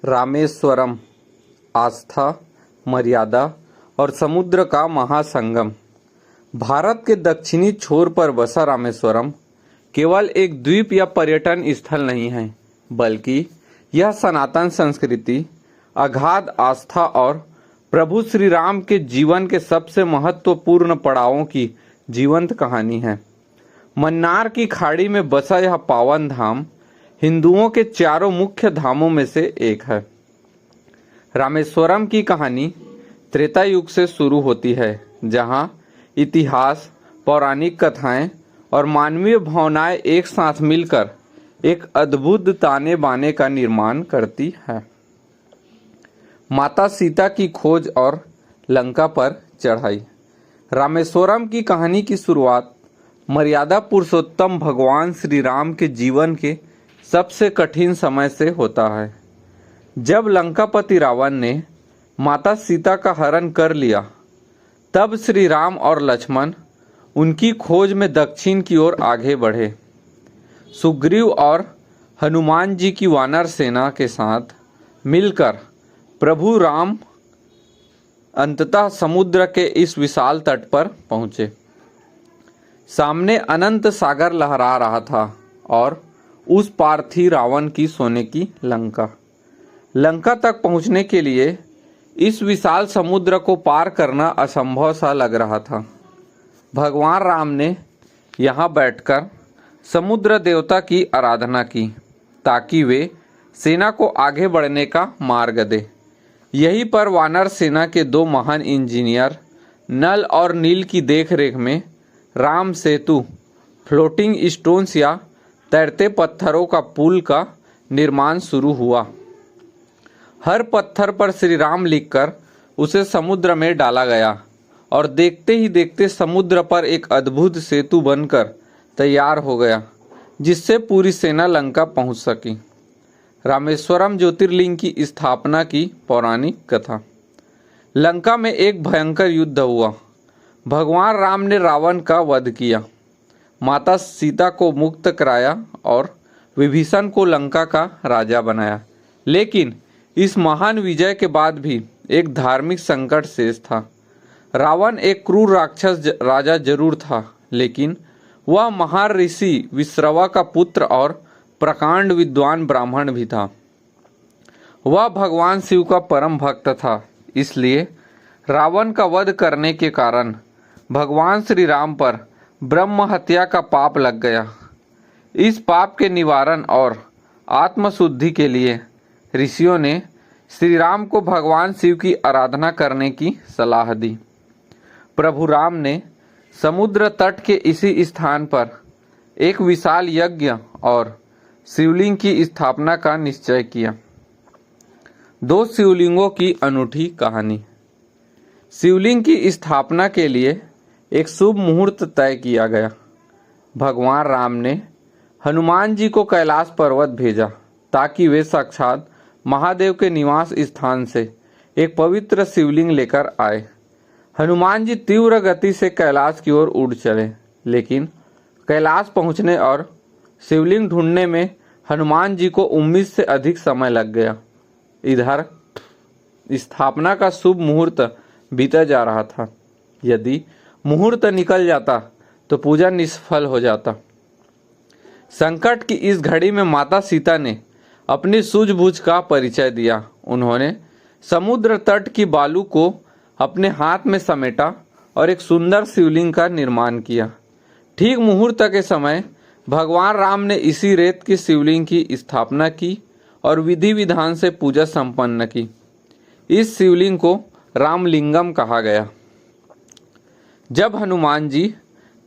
रामेश्वरम आस्था, मर्यादा और समुद्र का महासंगम। भारत के दक्षिणी छोर पर बसा रामेश्वरम केवल एक द्वीप या पर्यटन स्थल नहीं है, बल्कि यह सनातन संस्कृति, अगाध आस्था और प्रभु श्री राम के जीवन के सबसे महत्वपूर्ण पड़ावों की जीवंत कहानी है। मन्नार की खाड़ी में बसा यह पावन धाम हिंदुओं के चारों मुख्य धामों में से एक है। रामेश्वरम की कहानी त्रेता युग से शुरू होती है, जहां इतिहास, पौराणिक कथाएं और मानवीय भावनाएं एक साथ मिलकर एक अद्भुत ताने बाने का निर्माण करती है। माता सीता की खोज और लंका पर चढ़ाई। रामेश्वरम की कहानी की शुरुआत मर्यादा पुरुषोत्तम भगवान श्री राम के जीवन के सबसे कठिन समय से होता है। जब लंकापति रावण ने माता सीता का हरण कर लिया, तब श्री राम और लक्ष्मण उनकी खोज में दक्षिण की ओर आगे बढ़े। सुग्रीव और हनुमान जी की वानर सेना के साथ मिलकर प्रभु राम अंततः समुद्र के इस विशाल तट पर पहुंचे। सामने अनंत सागर लहरा रहा था और उस पार थी रावण की सोने की लंका। लंका तक पहुंचने के लिए इस विशाल समुद्र को पार करना असंभव सा लग रहा था। भगवान राम ने यहाँ बैठकर समुद्र देवता की आराधना की, ताकि वे सेना को आगे बढ़ने का मार्ग दे। यहीं पर वानर सेना के दो महान इंजीनियर नल और नील की देखरेख में राम सेतु, फ्लोटिंग स्टोन्स या तैरते पत्थरों का पुल का निर्माण शुरू हुआ। हर पत्थर पर श्री राम लिखकर उसे समुद्र में डाला गया और देखते ही देखते समुद्र पर एक अद्भुत सेतु बनकर तैयार हो गया, जिससे पूरी सेना लंका पहुंच सकी। रामेश्वरम ज्योतिर्लिंग की स्थापना की पौराणिक कथा। लंका में एक भयंकर युद्ध हुआ। भगवान राम ने रावण का वध किया, माता सीता को मुक्त कराया और विभीषण को लंका का राजा बनाया। लेकिन इस महान विजय के बाद भी एक धार्मिक संकट शेष था। रावण एक क्रूर राक्षस राजा जरूर था, लेकिन वह महान ऋषि विश्रवा का पुत्र और प्रकांड विद्वान ब्राह्मण भी था। वह भगवान शिव का परम भक्त था। इसलिए रावण का वध करने के कारण भगवान श्री राम पर ब्रह्म हत्या का पाप लग गया। इस पाप के निवारण और आत्मशुद्धि के लिए ऋषियों ने श्री राम को भगवान शिव की आराधना करने की सलाह दी। प्रभु राम ने समुद्र तट के इसी स्थान पर एक विशाल यज्ञ और शिवलिंग की स्थापना का निश्चय किया। दो शिवलिंगों की अनूठी कहानी। शिवलिंग की स्थापना के लिए एक शुभ मुहूर्त तय किया गया। भगवान राम ने हनुमान जी को कैलाश पर्वत भेजा, ताकि वे साक्षात महादेव के निवास स्थान से एक पवित्र शिवलिंग लेकर आए। हनुमान जी तीव्र गति से कैलाश की ओर उड़ चले, लेकिन कैलाश पहुंचने और शिवलिंग ढूंढने में हनुमान जी को उम्मीद से अधिक समय लग गया। इधर स्थापना का शुभ मुहूर्त बीता जा रहा था। यदि मुहूर्त निकल जाता तो पूजा निष्फल हो जाता। संकट की इस घड़ी में माता सीता ने अपनी सूझबूझ का परिचय दिया। उन्होंने समुद्र तट की बालू को अपने हाथ में समेटा और एक सुंदर शिवलिंग का निर्माण किया। ठीक मुहूर्त के समय भगवान राम ने इसी रेत की शिवलिंग की स्थापना की और विधि विधान से पूजा संपन्न की। इस शिवलिंग को रामलिंगम कहा गया। जब हनुमान जी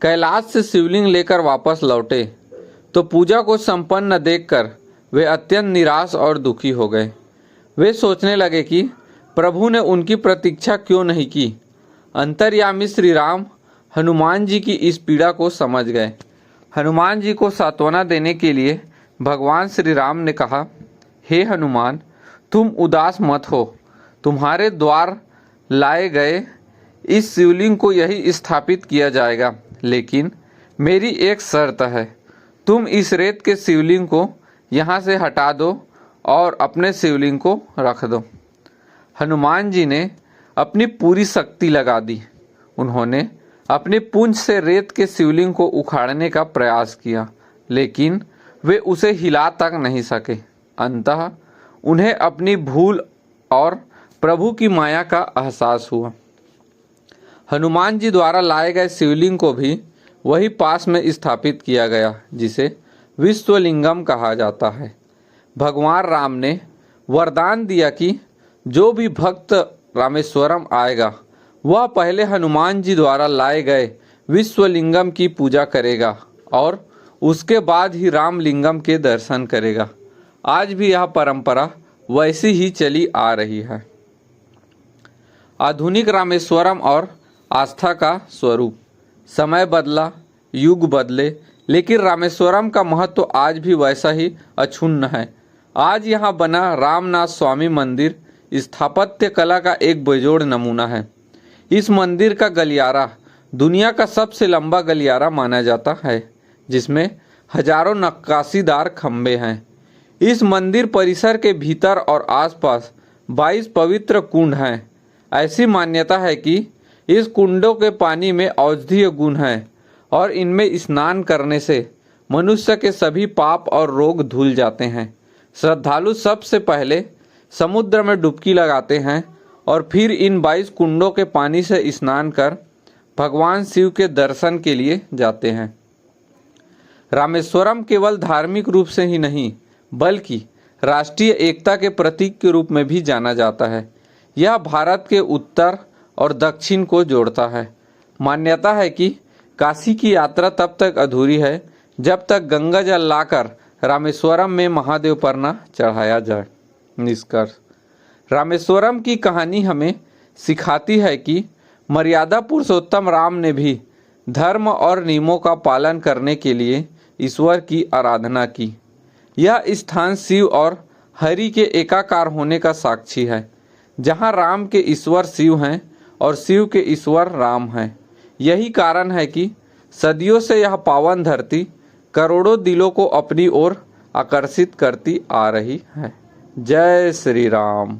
कैलाश से शिवलिंग लेकर वापस लौटे, तो पूजा को संपन्न देखकर वे अत्यंत निराश और दुखी हो गए। वे सोचने लगे कि प्रभु ने उनकी प्रतीक्षा क्यों नहीं की। अंतर्यामी श्री राम हनुमान जी की इस पीड़ा को समझ गए। हनुमान जी को सांत्वना देने के लिए भगवान श्री राम ने कहा, हे हनुमान, तुम उदास मत हो। तुम्हारे द्वार लाए गए इस शिवलिंग को यही स्थापित किया जाएगा, लेकिन मेरी एक शर्त है। तुम इस रेत के शिवलिंग को यहाँ से हटा दो और अपने शिवलिंग को रख दो। हनुमान जी ने अपनी पूरी शक्ति लगा दी। उन्होंने अपनी पूंछ से रेत के शिवलिंग को उखाड़ने का प्रयास किया, लेकिन वे उसे हिला तक नहीं सके। अंततः उन्हें अपनी भूल और प्रभु की माया का एहसास हुआ। हनुमान जी द्वारा लाए गए शिवलिंग को भी वही पास में स्थापित किया गया, जिसे विश्वलिंगम कहा जाता है। भगवान राम ने वरदान दिया कि जो भी भक्त रामेश्वरम आएगा वह पहले हनुमान जी द्वारा लाए गए विश्वलिंगम की पूजा करेगा और उसके बाद ही रामलिंगम के दर्शन करेगा। आज भी यह परंपरा वैसी ही चली आ रही है। आधुनिक रामेश्वरम और आस्था का स्वरूप। समय बदला, युग बदले, लेकिन रामेश्वरम का महत्व आज भी वैसा ही अक्षुण्ण है। आज यहाँ बना रामनाथ स्वामी मंदिर स्थापत्य कला का एक बेजोड़ नमूना है। इस मंदिर का गलियारा दुनिया का सबसे लंबा गलियारा माना जाता है, जिसमें हजारों नक्काशीदार खंभे हैं। इस मंदिर परिसर के भीतर और आसपास 22 पवित्र कुंड हैं। ऐसी मान्यता है कि इस कुंडों के पानी में औषधीय गुण हैं और इनमें स्नान करने से मनुष्य के सभी पाप और रोग धुल जाते हैं। श्रद्धालु सबसे पहले समुद्र में डुबकी लगाते हैं और फिर इन 22 कुंडों के पानी से स्नान कर भगवान शिव के दर्शन के लिए जाते हैं। रामेश्वरम केवल धार्मिक रूप से ही नहीं, बल्कि राष्ट्रीय एकता के प्रतीक के रूप में भी जाना जाता है। यह भारत के उत्तर और दक्षिण को जोड़ता है। मान्यता है कि काशी की यात्रा तब तक अधूरी है जब तक गंगा जल लाकर रामेश्वरम में महादेव पर न चढ़ाया जाए। निष्कर्ष: रामेश्वरम की कहानी हमें सिखाती है कि मर्यादा पुरुषोत्तम राम ने भी धर्म और नियमों का पालन करने के लिए ईश्वर की आराधना की। यह स्थान शिव और हरि के एकाकार होने का साक्षी है, जहाँ राम के ईश्वर शिव हैं और शिव के ईश्वर राम हैं। यही कारण है कि सदियों से यह पावन धरती करोड़ों दिलों को अपनी ओर आकर्षित करती आ रही है। जय श्री राम।